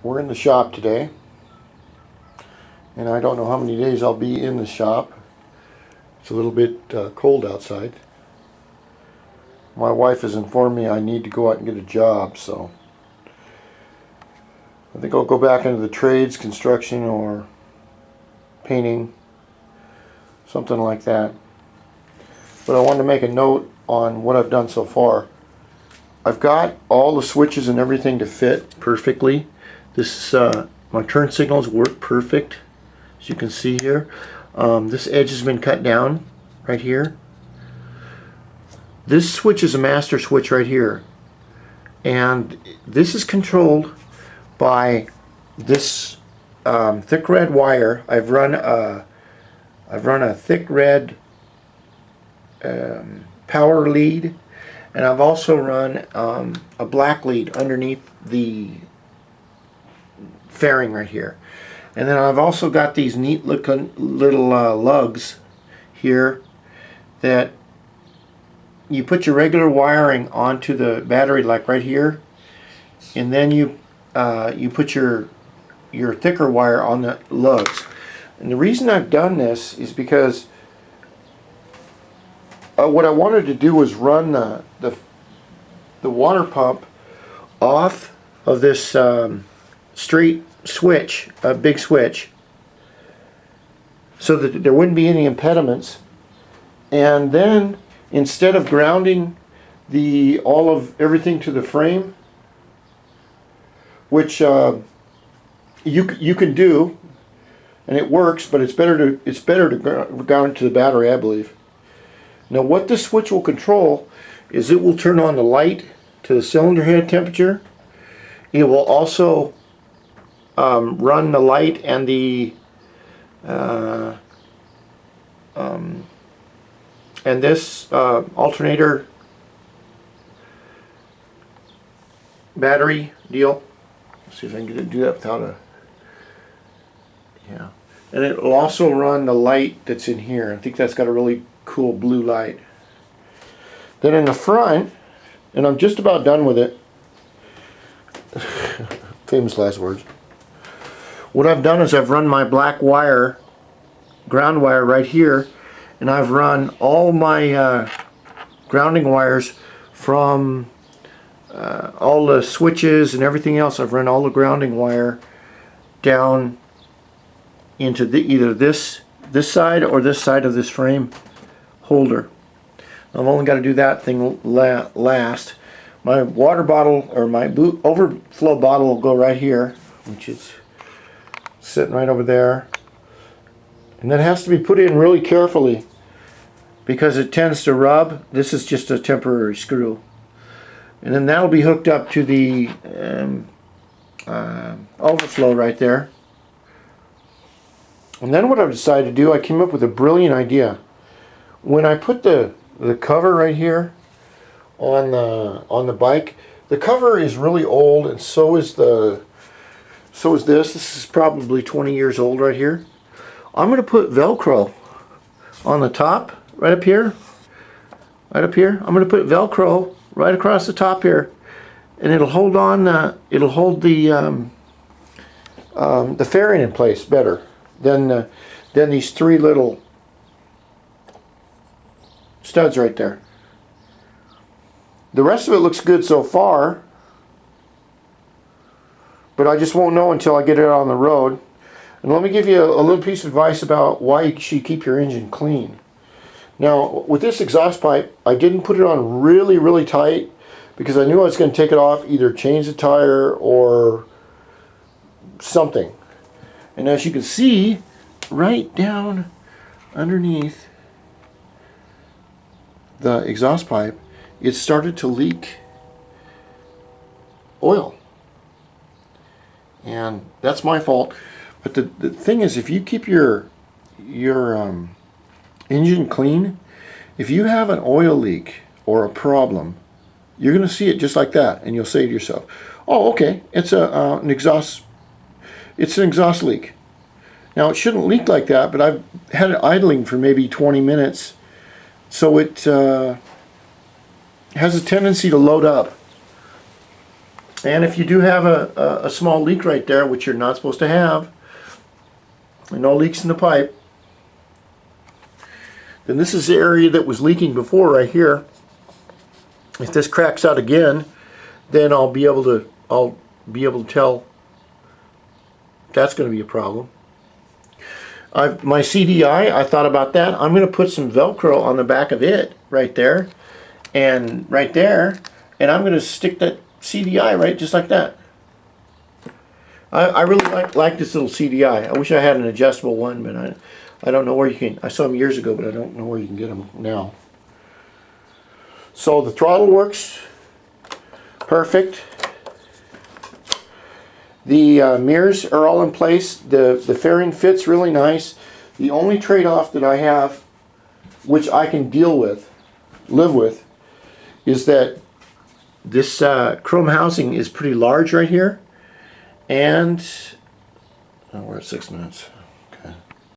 We're in the shop today, and I don't know how many days I'll be in the shop. It's a little bit cold outside. My wife has informed me I need to go out and get a job, so I think I'll go back into the trades, construction or painting, something like that. But I wanted to make a note on what I've done so far. I've got all the switches and everything to fit perfectly. This my turn signals work perfect, as you can see here. This edge has been cut down right here. This switch is a master switch right here, and this is controlled by this thick red wire. I've run a thick red power lead, and I've also run a black lead underneath the fairing right here. And then I've also got these neat looking little lugs here that you put your regular wiring onto the battery, like right here, and then you put your thicker wire on the lugs. And the reason I've done this is because what I wanted to do was run the water pump off of this straight switch, a big switch, so that there wouldn't be any impediments. And then instead of grounding all of everything to the frame, which you can do, and it works, but it's better to ground to the battery, I believe. Now what this switch will control is it will turn on the light to the cylinder head temperature. It will also run the light and the and this alternator battery deal. Let's see if I can do that without a... Yeah. And it will also run the light that's in here. I think that's got a really cool blue light. Then in the front, and I'm just about done with it, famous last words, what I've done is I've run my black wire, ground wire right here, and I've run all my grounding wires from all the switches and everything else. I've run all the grounding wire down into either this side or this side of this frame holder. I've only got to do that thing last. My water bottle, or my overflow bottle, will go right here, which is sitting right over there. And that has to be put in really carefully because it tends to rub. This is just a temporary screw. And then that'll be hooked up to the overflow right there. And then what I've decided to do, I came up with a brilliant idea. When I put the cover right here on the bike, the cover is really old, and so is this. This is probably 20 years old right here. I'm going to put Velcro on the top, right up here. I'm going to put Velcro right across the top here, and it'll hold on. It'll hold the fairing in place better than these three little studs right there. The rest of it looks good so far, but I just won't know until I get it out on the road. And let me give you a little piece of advice about why you should keep your engine clean. Now, with this exhaust pipe, I didn't put it on really, really tight because I knew I was going to take it off, either change the tire or something. And as you can see, right down underneath the exhaust pipe, it started to leak oil. And that's my fault. But the thing is, if you keep your engine clean, if you have an oil leak or a problem, you're going to see it just like that, and you'll say to yourself, "Oh, okay, it's an exhaust leak." Now it shouldn't leak like that, but I've had it idling for maybe 20 minutes, so it has a tendency to load up. And if you do have a small leak right there, which you're not supposed to have, and no leaks in the pipe, then this is the area that was leaking before right here. If this cracks out again, then I'll be able to tell that's going to be a problem. My CDI, I thought about that. I'm going to put some Velcro on the back of it right there, and right there, and I'm going to stick that CDI right just like that. I really like this little CDI. I wish I had an adjustable one, but I don't know where you can. I saw them years ago, but I don't know where you can get them now. So the throttle works perfect. The mirrors are all in place. The fairing fits really nice. The only trade-off that I have, which I can live with, is that this chrome housing is pretty large right here. And we're at 6 minutes. Okay.